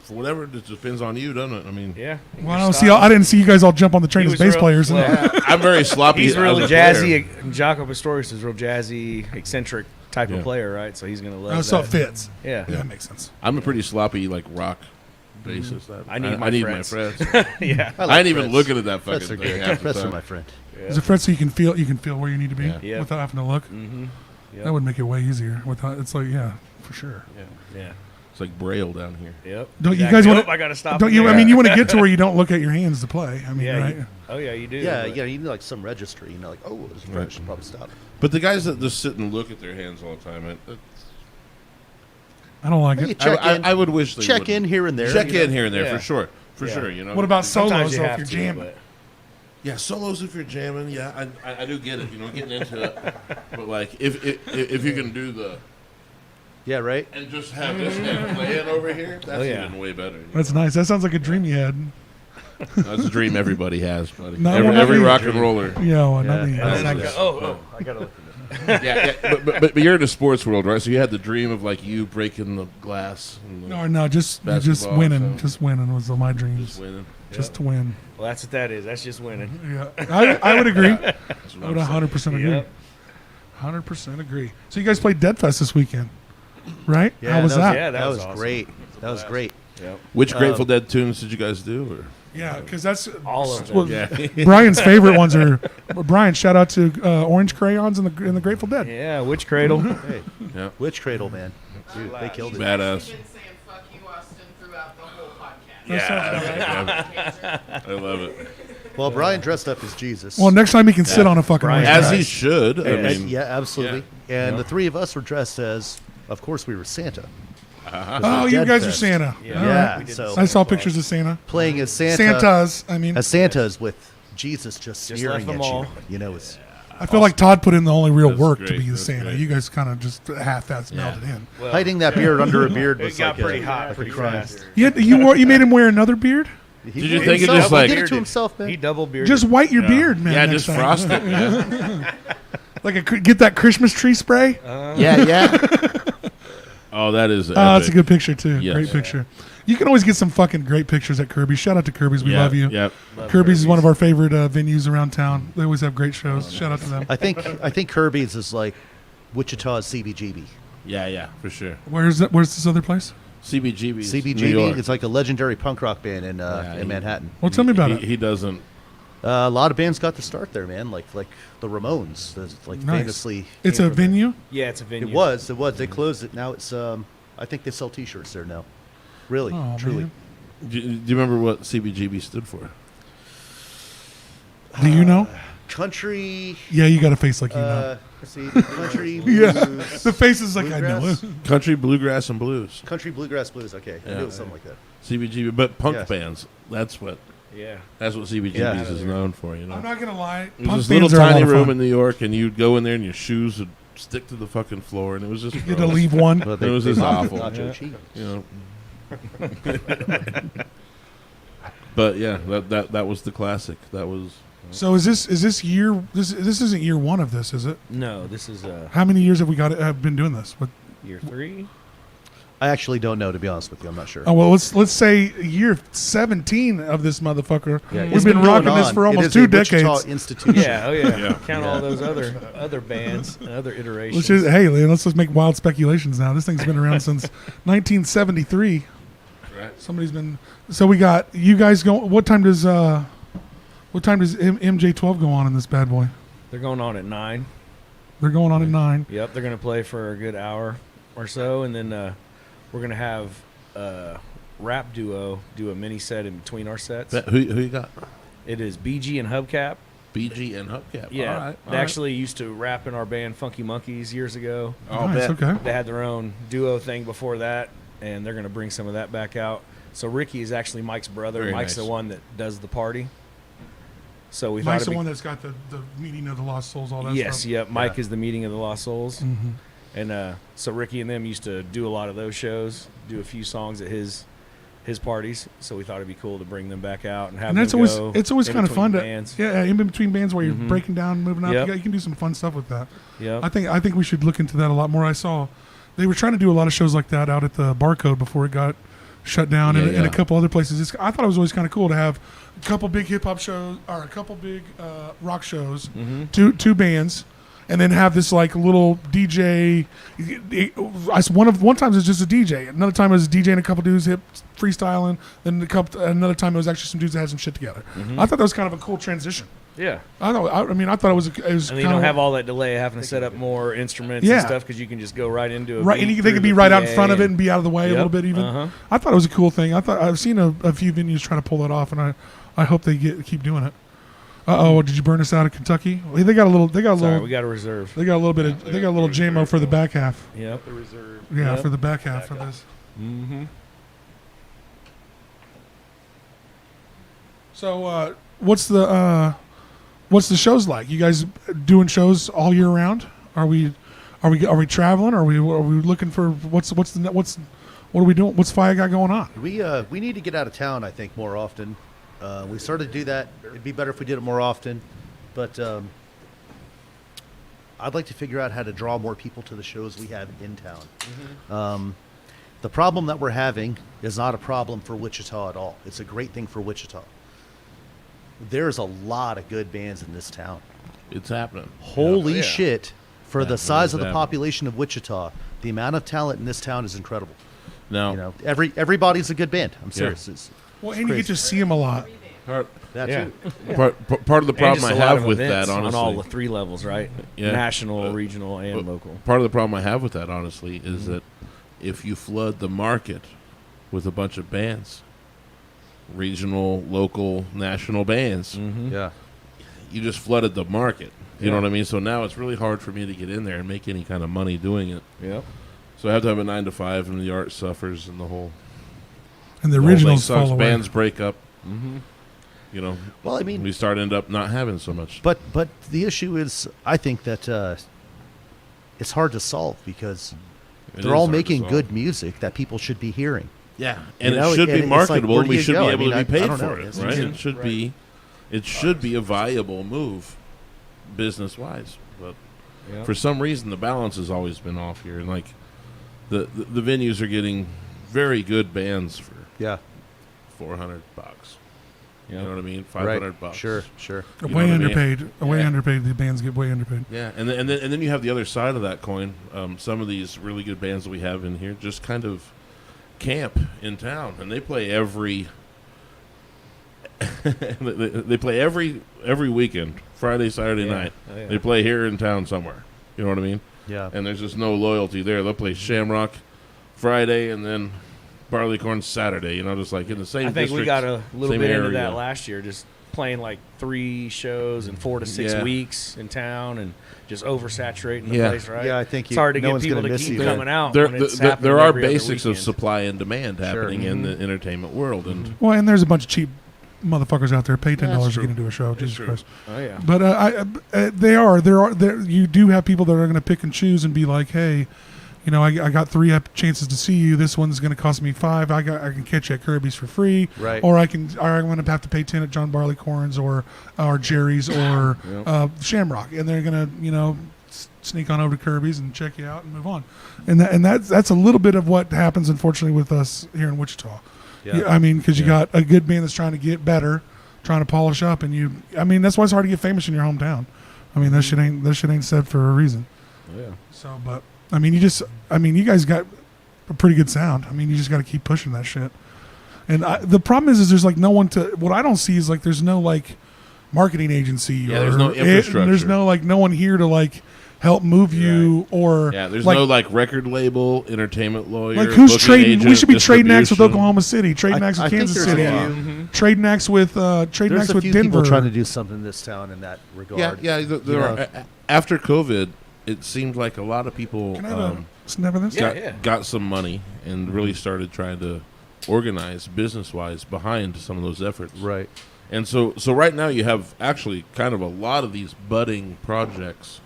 for whatever. It just depends on you, doesn't it? I mean, Yeah. Well, I don't see. I didn't see you guys all jump on the train He as was bass real- players. well, I'm very sloppy. He's real as a player. jazzy. Jaco Pastorius is real jazzy, eccentric type Yeah. of player, right? So he's gonna love Oh, so it that. fits. Yeah. Yeah, that makes sense. I'm a pretty sloppy rock bassist. I need my frets. Yeah. I ain't even looking at that fucking Frets are thing good. half the Frets are time. my friend. Is it fret so you can feel where you need to be Yeah. without having to look? Mm-hmm. That would make it way easier. Without it's like for sure. Yeah. It's like Braille down here. Yep. Don't you Exactly. guys want Nope, I gotta stop. Don't it you? I there. mean, you want to get to where you don't look at your hands to play. I mean, Yeah. right? Oh yeah, you do. Yeah, but- you need like some registry. You know, like this Right. should probably stop. But the guys that just sit and look at their hands all the time, I don't like Hey, it. check in. I would wish they Check would. in here and there. Check you in know? here and there Yeah. for sure. For Yeah. sure, you know. What about Sometimes solos you though, if have you're to, jamming? but- Yeah, solos if you're jamming. Yeah, I do get it. You know, getting into it. But like, if you can do the Yeah, right. and just have this hand playing over here, that's yeah. even way better. you That's know? nice. That sounds like a dream you had. That's a dream everybody has, buddy. No, every well, not every me. rock and roller. Yeah, well, not Yeah. me. And That's And then I nice. go, I gotta look. Yeah, but you're in the sports world, right? So you had the dream of like you breaking the glass. And the, No, just Basketball, winning. so- Just winning was my just dreams. winning. Just to win. Well, that's what that is. That's just winning. Yeah, I would agree. That's what I would I'm saying. 100% agree. Yep. 100% agree. So you guys played Dead Fest this weekend, right? Yeah, How was that? yeah, That was awesome. great. That was great. Yep. Which Grateful Dead tunes did you guys do? Or? Yeah, because that's All of them. well, Yeah. Brian's favorite ones are. Brian, shout out to Orange Crayons and the Grateful Dead. Yeah, Witch Cradle. Hey, Yeah. Witch Cradle, man. Dude, they killed it. Badass. Been saying "fuck you, Austin" throughout the whole podcast. Yeah. I love it. Well, Brian dressed up as Jesus. Well, next time he can sit on a fucking Brian. racetrack. As he should. I And- mean, yeah, absolutely. And the three of us were dressed as, of course, we were Santa. Oh, you Dead guys are Fest. Santa. Yeah. All Yeah, right. We did so I saw pictures of Santa. playing as Santa. Santas. I mean, As Santas with Jesus just Just sneering left them at all. you. You know, it's I feel like Todd put in the only real That's work to great. be the That's Santa. great. You guys kind of just half-assed Yeah. melted in. Well, hiding that beard under a beard it was got like pretty a, hot like pretty a crime. fast. You made him wear another beard? He Did you did think it himself. just like- He did it to himself, man. He double bearded. Just white your beard, man. Yeah, next just time. frost it. Yeah. Like get that Christmas tree spray. yeah. Oh, that is. Oh, that's a epic. good picture too. Yes. Great picture. You can always get some fucking great pictures at Kirby's. Shout out to Kirby's. We Yeah, love you. Yep. Kirby's is one of our favorite venues around town. They always have great shows. Shout out to them. I think Kirby's is like Wichita's CBGB. Yeah, for sure. Where's this other place? CBGB. CBGB. It's like a legendary punk rock band in Yeah, in Manhattan. Well, tell me about it. He doesn't. A lot of bands got to start there, man. Like the Ramones, like Nice. famously. It's came a from there. venue. Yeah, it's a venue. It was. They closed it. Now it's. I think they sell T-shirts there now. Really, Oh, truly. man. Do you remember what CBGB stood for? Do you know? Country. Yeah, you got a face like you know. Let's see, country Yeah, blues. the face is like I know. Bluegrass? Country, bluegrass, and blues. Country bluegrass blues. Okay, I Yeah. knew it was something like that. CBGB, but punk Yes. bands. That's what Yeah. CBGB's Yeah. is known for. You know, I'm not gonna lie. it was Punk this little bands are a lot tiny of room fun. in New York, and you'd go in there, and your shoes would stick to the fucking floor, and it was just You had to gross. leave one. But It was just knocked awful. nacho Yeah. cheese. You know. But yeah, that was the classic. That was So is this year? This isn't year one of this, is it? No, this is How many years have we have been doing this? What, year 3. I actually don't know, to be honest with you. I'm not sure. oh well, let's say year 17 of this motherfucker. Yeah, We've it's been going rocking this on. for It almost is 2 a Wichita decades. institution. Yeah, oh yeah. Yeah. Count all Yeah. those other bands and other iterations. Let's just, hey, let's just make wild speculations now. This thing's been around since 1973. right. Somebody's been. So we got you guys go. What time does MJ12 go on in this bad boy? They're going on at 9. They're going on at 9. Yep, they're going to play for a good hour or so, and then we're going to have a rap duo do a mini set in between our sets. Who you got? It is BG and Hubcap. BG and Hubcap. Yeah, All right, they actually used to rap in our band Funky Monkeys years ago. I'll Nice. bet. Okay. They had their own duo thing before that, and they're going to bring some of that back out. So Ricky is actually Mike's brother. Very Mike's nice. the one that does the party. So we Mike's thought the it'd one be, that's got the meeting of the lost souls, all that yes, stuff. yep. Mike is the meeting of the lost souls, Mm-hmm. and so Ricky and them used to do a lot of those shows, do a few songs at his parties. So we thought it'd be cool to bring them back out and have And that's them always go it's always in kind of between fun to bands. yeah in between bands where you're Mhm. breaking down, moving up. Yep. You can do some fun stuff with that. Yep. I think we should look into that a lot more. I saw they were trying to do a lot of shows like that out at the Barcode before it got shut down, and Yeah. a couple other places. I thought it was always kind of cool to have a couple big hip hop shows or a couple big rock shows, Mhm. two bands, and then have this like little DJ. One time it was just a DJ. Another time it was a DJ and a couple dudes hip freestyling. Then another time it was actually some dudes that had some shit together. Mhm. I thought that was kind of a cool transition. Yeah. I thought it was And you kind don't of have all that delay having to set up more instruments Yeah. and stuff because you can just go right into a right, beat and they through could be the right out in PA front of it and be out of the way a Yep. little bit even. Uh-huh. I thought it was a cool thing. I've seen a few venues try to pull that off, and I hope they keep doing it. Did you burn us out of Kentucky? Well, they got a little Sorry, we got a reserve. they got a little bit of they got a little JMO for the back half. Yep. The reserve. Yeah, Yep. for the back half of this. Mm-hmm. So what's the shows like? You guys doing shows all year round? Are we traveling? Are we looking for what are we doing? What's Phiya got going on? We need to get out of town, I think, more often. We started to do that. It'd be better if we did it more often. But I'd like to figure out how to draw more people to the shows we have in town. The problem that we're having is not a problem for Wichita at all. It's a great thing for Wichita. There's a lot of good bands in this town. It's happening. Holy Yeah. shit. For Yeah, the it size is of the happening. population of Wichita, the amount of talent in this town is incredible. Now, You know, everybody's a good band. I'm serious. It's Well, and you crazy. get to see them a lot. part, that Yeah. too. part of the And problem just I a lot have of with events that, honestly, on all the 3 levels, right? Yeah. National, regional, and but- local. part of the problem I have with that, honestly, is that if you flood the market with a bunch of bands, regional, local, national bands, Mm-hmm. Yeah. you just flooded the market. You know Yeah. what I mean? So now it's really hard for me to get in there and make any kind of money doing it. Yep. So I have to have a 9 to 5, and the art suffers, and the whole And the whole thing originals sucks. fall away. Bands break up. Mm-hmm. You know, Well, I mean, we end up not having so much. but the issue is, I think that it's hard to solve because It they're is all hard to making solve. good music that people should be hearing. Yeah, and You know, it should and be it's like, marketable, where and do we you should go? be I able mean, to I be paid don't know. for it, It's right? just- It should be, it should be a viable move, business wise. But Yep. for some reason, the balance has always been off here, and like the venues are getting very good bands for Yeah. $400. You know what I mean? Right. $500. Sure. You know Way what I mean? underpaid. Way Yeah. underpaid. The bands get way underpaid. Yeah, and then you have the other side of that coin. Some of these really good bands that we have in here just kind of camp in town, and they play every they play every weekend, Friday, Saturday Yeah. night. Oh, yeah. They play here in town somewhere. You know what I mean? Yeah. And there's just no loyalty there. They'll play Shamrock Friday, and then Barleycorn Saturday. Just like in the same. I think we district, got a little same bit into area. that last year, just playing like 3 shows in 4 to 6 Yeah. weeks in town and just oversaturating the Yeah. place, right? Yeah, I think it's hard to no get one's people gonna to miss keep you. coming out. There, when it's there happening are every other basics of weekend. supply and demand happening in the entertainment world, and Well, and there's a bunch of cheap motherfuckers out there pay $10 That's to true. get into a show. That's Jesus true. Christ. Oh yeah. But there you do have people that are going to pick and choose and be like, hey, I got 3 chances to see you. This one's going to cost me 5. I can catch you at Kirby's for free, Right. or I'm going to have to pay 10 at John Barleycorn's or Jerry's or Shamrock, and they're going to sneak on over to Kirby's and check you out and move on. And that's a little bit of what happens, unfortunately, with us here in Wichita. Yeah. I mean, because you got a good band that's trying to get better, trying to polish up, and that's why it's hard to get famous in your hometown. I mean, that shit ain't said for a reason. yeah. So, but I mean, you guys got a pretty good sound. I mean, you just got to keep pushing that shit. And the problem is there's like no one to. What I don't see is like there's no like marketing agency. Yeah, there's no infrastructure. There's no like no one here to like help move you or Yeah, there's like, no like record label, entertainment lawyer. like who's booking trading. We agent, should be trading acts with distribution. Oklahoma City, trading I- acts with I think Kansas there's City, a trading acts with trading There's acts a with few Denver. people trying to do something in this town in that regard. Yeah. There are, after COVID, it seemed like a lot of people Can I have a snap of this? Yeah. got some money and really started trying to organize business-wise behind some of those efforts. Right. And so right now you have actually kind of a lot of these budding projects,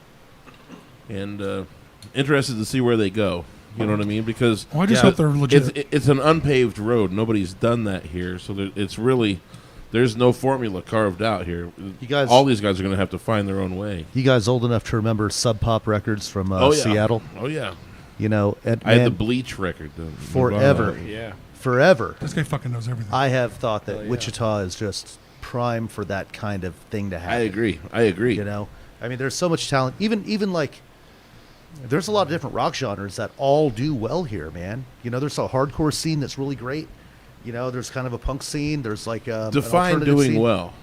and interested to see where they go. You know what I mean? Because Well, I just hope they're legit. it's an unpaved road. Nobody's done that here, so it's really there's no formula carved out here. You guys- all these guys are going to have to find their own way. You guys old enough to remember Sub Pop Records from Oh, yeah. Seattle? Oh yeah, And I had the man, Bleach record Forever. Yeah. forever, This guy fucking knows everything. I have thought that Oh, yeah. Wichita is just prime for that kind of thing to happen. I agree. I mean, there's so much talent. Even like, there's a lot of different rock genres that all do well here, man. There's a hardcore scene that's really great. There's kind of a punk scene. There's like an Define alternative doing scene. well.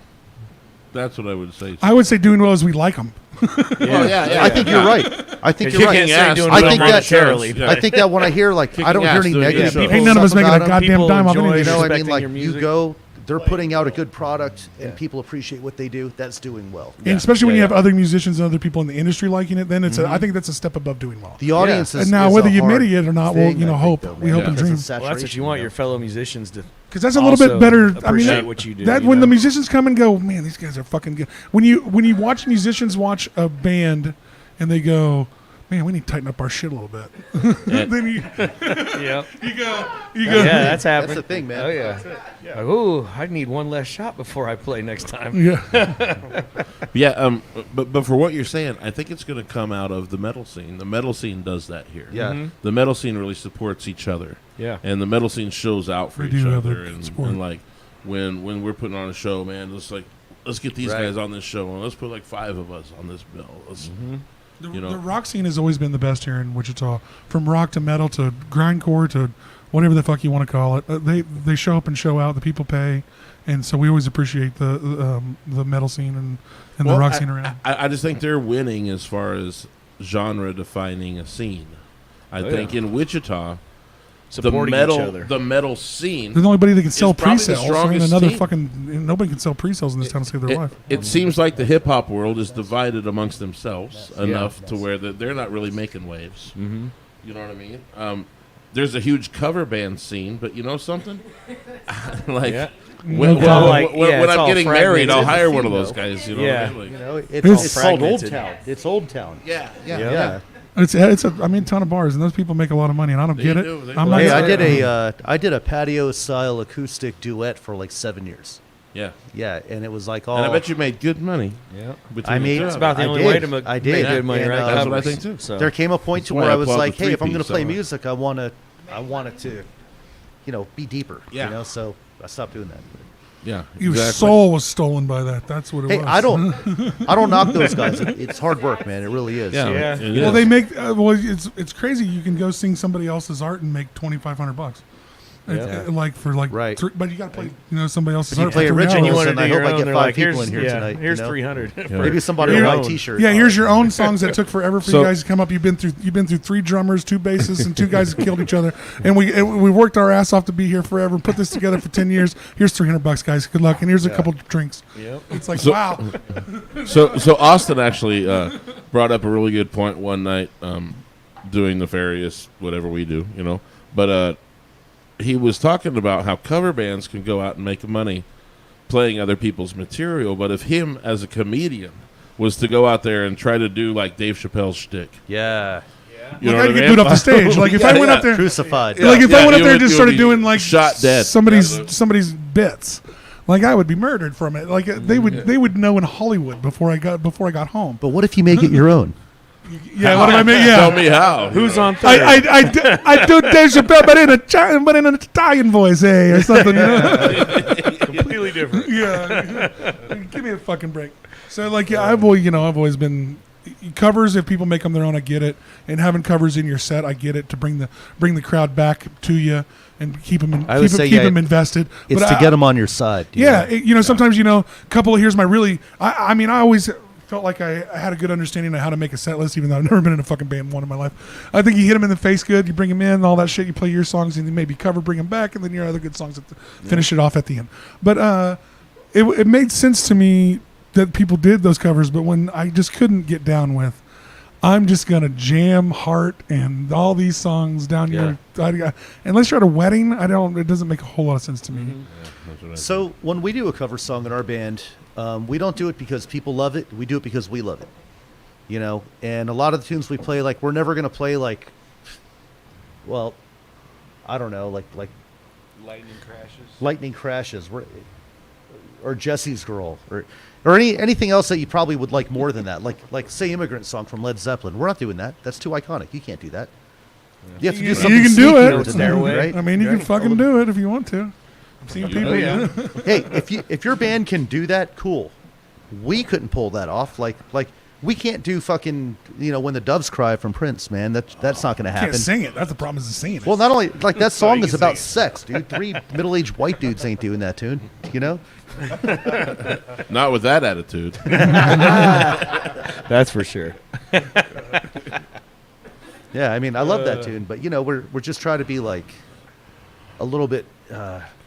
That's what I would say. I would say doing well as we like them. Well, yeah. I think you're right. I think you're Kicking right. ass, doing I well think that monetarily, Yeah. I think that when I hear like I don't hear ass any doing negative good people shows. Ain't none of us stuff making a about 'em. goddamn People dime off enjoy anything. You know, I mean, respecting like your you music. go, they're putting out a good product, and people appreciate what they do. That's doing well. And especially when Yeah, you have yeah. other musicians and other people in the industry liking it, then I think that's a step above doing well. The audience is And now is whether a you hard admit it or not, we'll, thing, I think, hope. though, We man, hope and because dream. of Well, that's what you saturation, want your fellow musicians to. Because that's a little bit also better. I mean, appreciate what you do. that you when the know? musicians come and go, man, these guys are fucking good. When you watch musicians watch a band and they go, man, we need to tighten up our shit a little bit. Then you Yeah. go, Yeah, that's happened. That's the thing, man. Oh yeah. Like, ooh, I need one less shot before I play next time. yeah. Yeah, but for what you're saying, I think it's going to come out of the metal scene. The metal scene does that here. Yeah. The metal scene really supports each other. Yeah. And the metal scene shows out for They each do have other. their And support. like when we're putting on a show, man, let's get these Right. guys on this show, and let's put like 5 of us on this bill. Let's, The, You know. the rock scene has always been the best here in Wichita. From rock to metal to grindcore to whatever the fuck you want to call it. They show up and show out. The people pay, and so we always appreciate the metal scene and the rock scene around. I just think they're winning as far as genre defining a scene. I Oh, think yeah. in Wichita, Supporting the metal each other. the metal scene. There's nobody that can sell probably the pre-sales. I mean, strongest another team. fucking nobody can sell pre-sales in this town to save their life. It seems like the hip hop world is divided amongst themselves enough to where they're not really making waves. Mm-hmm. You know what I mean? There's a huge cover band scene, but you know something? like Yeah. when, Well, when- like, when- yeah, when it's I'm all getting married, I'll fragmented. hire one of those guys. You know Yeah. what I mean? Like, It's called Old fragmented. Town. It's Old Town. yeah, yeah, Yeah. yeah. It's I'm in a ton of bars, and those people make a lot of money, and I don't They get it. do. They I'm do. not. Hey, Nice. I did a patio style acoustic duet for like 7 years. Yeah. Yeah, and it was like all. And I bet you made good money. Yeah. between I the mean, two it's of About them. the I only did. way to make I did. good money, And, right? that's what I Covers. think, too. So. There came a point That's to why where I I was applaud like, the hey, if I'm going to play three-piece music, I want it to, be deeper. Yeah. So I stopped doing that. Yeah, Your exactly. soul was stolen by that. That's what it Hey, was. I don't knock those guys. It's hard work, man. It really is. Yeah, Yeah. it Well, is. they make. It's crazy. You can go sing somebody else's art and make $2,500. like for like Right. but you got to play somebody else's. If you art play for 3 originals, And you hours. want to and do I your hope I own, get they're 5 like, people here's, in here tonight, Here's you know? 300. Maybe somebody for will your buy a own. T-shirt. Yeah, here's your own songs that took forever for So- you guys to come up. You've been through 3 drummers, 2 bassists, and 2 guys that killed each other, and we worked our ass off to be here forever and put this together for 10 years. Here's $300, guys. Good luck, and here's a couple drinks. Yep. It's like So- wow. So Austin actually brought up a really good point one night doing nefarious whatever we do, but he was talking about how cover bands can go out and make money playing other people's material, but if him as a comedian was to go out there and try to do like Dave Chappelle's shtick, Yeah. you know Like what I'd I get mean? booed off the stage. Like if I went up there, Crucified. like if I went up you there would- and just you started would be doing like shot dead. somebody's bits, like I would be murdered from it. Like they would know in Hollywood before I got home. But what if you make it your own? Yeah, what do I mean? Yeah, Tell me how. Who's on third? I do Dave Chappelle, but in an Italian voice, hey, or something. Completely different. Yeah, give me a fucking break. So like, yeah, I've always been covers. If people make them their own, I get it. And having covers in your set, I get it to bring the crowd back to you and keep them invested. It's But to get them on your side. you Yeah, know? sometimes here's my really. I mean, I always felt like I had a good understanding of how to make a set list, even though I've never been in a fucking band one in my life. I think you hit them in the face good, you bring them in, all that shit. You play your songs, and then maybe cover, bring them back, and then your other good songs finish it off at the end. But it made sense to me that people did those covers, but when I just couldn't get down with, I'm just gonna jam Heart and all these songs down your. Unless you're at a wedding, it doesn't make a whole lot of sense to me. So when we do a cover song in our band, we don't do it because people love it. We do it because we love it. And a lot of the tunes we play, like we're never gonna play like, well, I don't know, like Lightning Crashes, or Jesse's Girl, or anything else that you probably would like more than that. Like say Immigrant Song from Led Zeppelin. We're not doing that. That's too iconic. You can't do that. You have to do something. You can do sneaky it. with the narrow, right? I mean, you can fucking do it if you want to. I've seen people. yeah. Hey, if your band can do that, cool. We couldn't pull that off. Like we can't do fucking When the Doves Cry from Prince, man. That's not going to happen. Can't sing it. That's the problem. Is the singing. Well, not only like that song you is can about sing sex, dude. 3 middle-aged white dudes ain't doing that tune. Not with that attitude. That's for sure. Yeah, I mean, I love that tune, but we're just trying to be like a little bit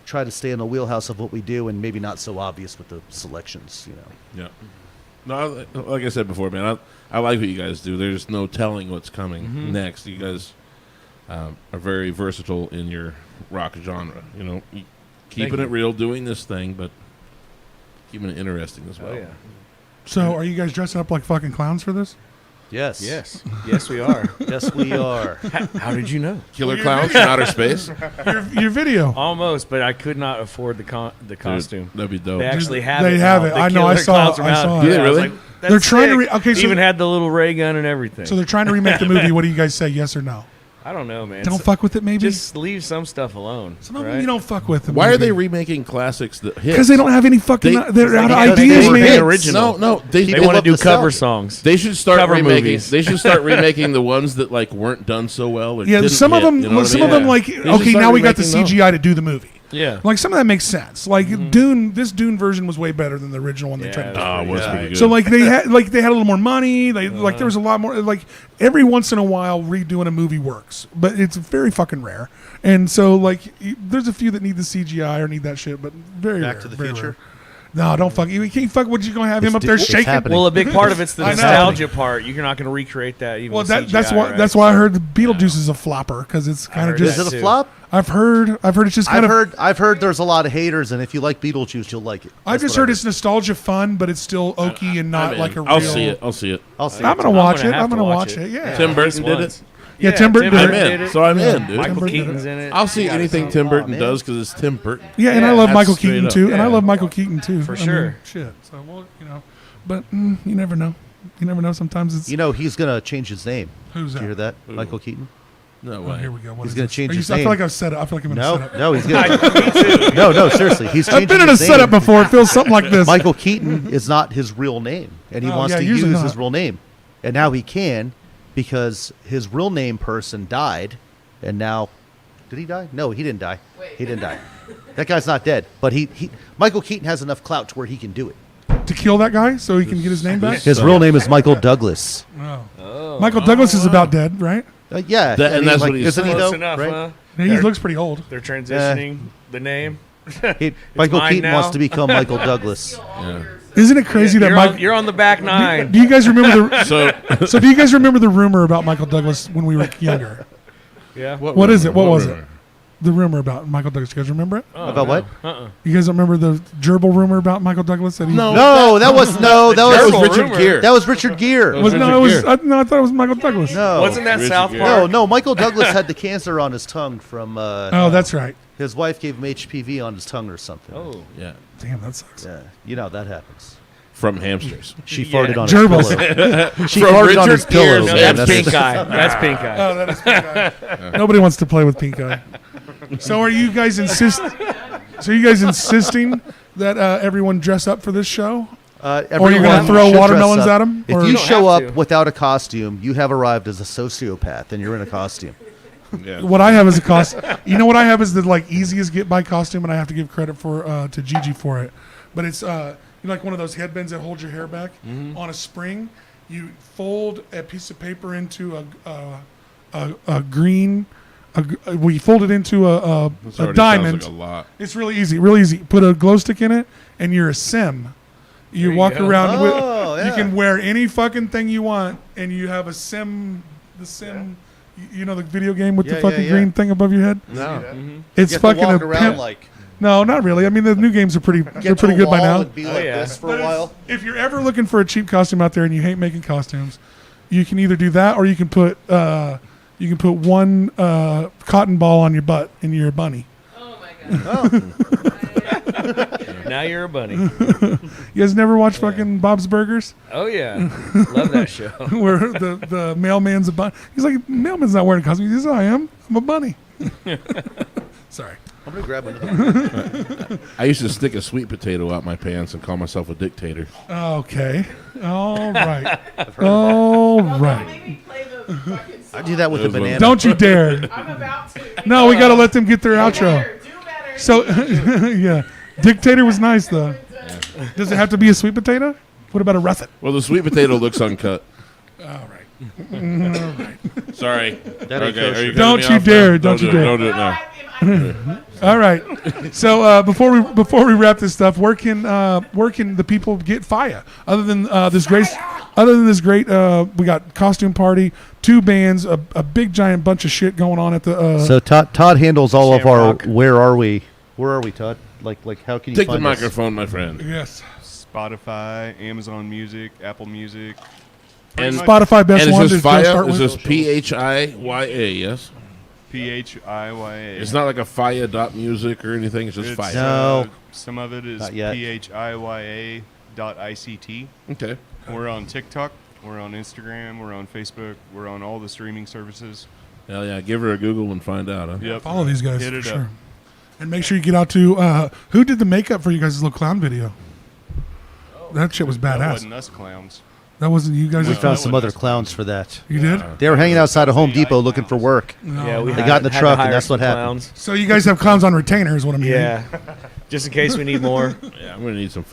try to stay in the wheelhouse of what we do, and maybe not so obvious with the selections. Yeah. No, like I said before, man, I like what you guys do. There's no telling what's coming next. You guys are very versatile in your rock genre. Keeping it real, doing this thing, but keeping it interesting as well. Oh, yeah. So, are you guys dressing up like fucking clowns for this? Yes. Yes, we are. Yes, we are. How did you know? Killer clowns from outer space. Your video. Almost, but I could not afford the costume. Dude, that'd be dope. They actually have They it. have now. it. The I know. I Killer saw Clowns it. from I out- saw it. Yeah, Yeah, I was really? like, that's They're trying to sick. okay, so- Even had the little ray gun and everything. So they're trying to remake the movie. What do you guys say? Yes or no? I don't know, man. Don't fuck with it, maybe. Just leave some stuff alone. Some of right? them you don't fuck with. Why are they remaking classics that hit? Because they don't have any fucking. They're out of because ideas, they were man. the original. No, they They People want to love do nostalgia. cover songs. They should start Cover remaking. movies. They should start remaking the ones that like weren't done so well. Or Yeah, didn't some of hit, them. you know what I Some mean? of them, like They should okay, start now we got the remaking those. CGI to do the movie. Yeah. Like some of that makes sense. Like Dune, this Dune version was way better than the original one they tried to do. Oh, was pretty good. So like they had a little more money. They like there was a lot more. Like every once in a while, redoing a movie works, but it's very fucking rare. And so like there's a few that need the CGI or need that shit, but very Back rare, to the very Future? rare. No, don't fuck. You can't fuck. What you gonna have him It's up there it's shaking? happening. Well, a big part of it's the I know. nostalgia part. You're not going to recreate that even Well, with that's CGI, why right? that's why I heard the Beetlejuice is a flopper because it's kind of heard just. Is that it a too. flop? I've heard it's just kind of. I've heard there's a lot of haters, and if you like Beetlejuice, you'll like it. I've That's just what I heard it's nostalgia fun, but it's still oaky and not I'm in. like a real. I'll see it. I'll see it. I'll see. I'm it. gonna watch it. have I'm to gonna watch it. Yeah. Tim Burton did Once. it. Yeah, Tim Burton did I'm it. in. So I'm in, dude. Michael Tim Burton Keaton's in it. I'll see anything Tim Burton man. does because it's Tim Burton. Yeah, and I Yeah, love that's Michael straight Keaton up. too, and I Yeah. love Michael Keaton too. For I mean, sure. shit. So well, but you never know. You never know. Sometimes it's. He's gonna change his name. Who's Did you hear that? that? Michael Keaton? No Oh, way. here we go. What He's is gonna this? change Are you- his I feel name. like I've set up. I feel like I'm in a No, setup. no, he's gonna. No, seriously, he's changing. I've been in a his setup name. before. It feels something like this. Michael Keaton is not his real name, and he Oh, wants yeah, to use usually his not. real name, and now he can because his real name person died, and now Did he die? No, he didn't die. Wait. He didn't die. That guy's not dead. But Michael Keaton has enough clout to where he can do it. To kill that guy so he can get his name back? His real name is Michael Douglas. Michael Douglas is about dead, right? Yeah. And that's what he's isn't he Close though? enough, Right? huh? He looks pretty old. They're transitioning the name. Michael mine Keaton now. wants to become Michael Douglas. Isn't it crazy that You're, Mike? on, you're on the back nine. Do you guys remember the? So So do you guys remember the rumor about Michael Douglas when we were younger? Yeah. What is it? What was rumor? it? The rumor about Michael Douglas. You guys remember it? About what? You guys don't remember the gerbil rumor about Michael Douglas? That he No, that was Terrible Richard rumor. Gere. That was Richard Gere. Was, no, it Richard was. I thought it was Michael Douglas. No, Wasn't that Richard South Gere. Park? No, Michael Douglas had the cancer on his tongue from. Oh, that's right. His wife gave him HPV on his tongue or something. Oh. Yeah, Damn, that sucks. Yeah, you know that happens. from hamsters. She Yeah. farted on Gerbils. his pillow. She From farted on Richard his pillow. Gere. No, man. that's pink eye. That's pink eye. Oh, that is pink eye. Nobody wants to play with pink eye. So are you guys insisting that everyone dress up for this show? Or you're Everyone gonna throw should dress watermelons up. at 'em, If or- you You don't show have up to. without a costume, you have arrived as a sociopath, and you're in a costume. Yeah. What I have is a costume. You know what I have is the easiest get by costume, and I have to give credit for to Gigi for it. But it's like one of those headbands that hold your hair back on a spring. You fold a piece of paper into a green. We fold it into a Already diamond. sounds like a lot. It's really easy. Put a glow stick in it, and you're a sim. You There you walk go. around with. Oh, You yeah. can wear any fucking thing you want, and you have a sim. The sim. You know the video game with the Yeah, fucking yeah. green thing above your head. No. It's You have fucking to walk a around pimp. like No, not really. I mean, the new games are pretty. They're get to pretty a good by wall now. and be like yeah. this for But a while. if you're ever looking for a cheap costume out there and you hate making costumes, you can either do that or you can put one cotton ball on your butt and you're a bunny. Oh my god. Now you're a bunny. You guys never watch fucking Bob's Burgers Oh yeah, love that show. where the mailman's a bunny? He's like, mailman's not wearing a costume. He says, I am. I'm a bunny. Sorry. I'm gonna grab another. I used to stick a sweet potato out my pants and call myself a dictator. Okay. All right. All Don't right. make me play the fucking I song. do that with the Those ones. banana. Don't you dare. I'm about to. No, we got to let them get their outro. Do better. So, yeah. Dictator was nice, though. Does it have to be a sweet potato? What about a russet? Well, the sweet potato looks uncut. All right. Sorry. That ain't Okay, are kosher. you Don't cutting me you off dare, now? don't you do it, dare. Don't do it now. All right. So before we wrap this stuff, where can the people get Phiya? Other than this great, we got costume party, 2 bands, a big giant bunch of shit going on at the. So Todd handles all of Shamrock. our. Where are we? Where are we, Todd? Like how can you Take the find us? microphone, my friend. yes. Spotify, Amazon Music, Apple Music. And Spotify best and one is to this start Phiya? with. Is this Phiyya? Yes. PHIYA. It's not like a Phiya.music or anything. It's just It's, Phiya. No. some of it is Not yet. PHIYA.ICT. Okay. We're on TikTok. We're on Instagram. We're on Facebook. We're on all the streaming services. Hell yeah. Give her a Google and find out. Huh? Yep. Follow these guys Hit for it sure. up. And make sure you get out to who did the makeup for you guys' little clown video. That shit was That badass. wasn't us clowns. That wasn't you guys. We No, found that some wasn't other us. clowns for that. You did. They were hanging outside of Home Depot looking for work. No, Yeah, we no. They got in the had truck to and hire that's what some happened. clowns. So you guys have clowns on retainer, is what I'm hearing. Yeah, just in case we need more. Yeah, I'm going to need some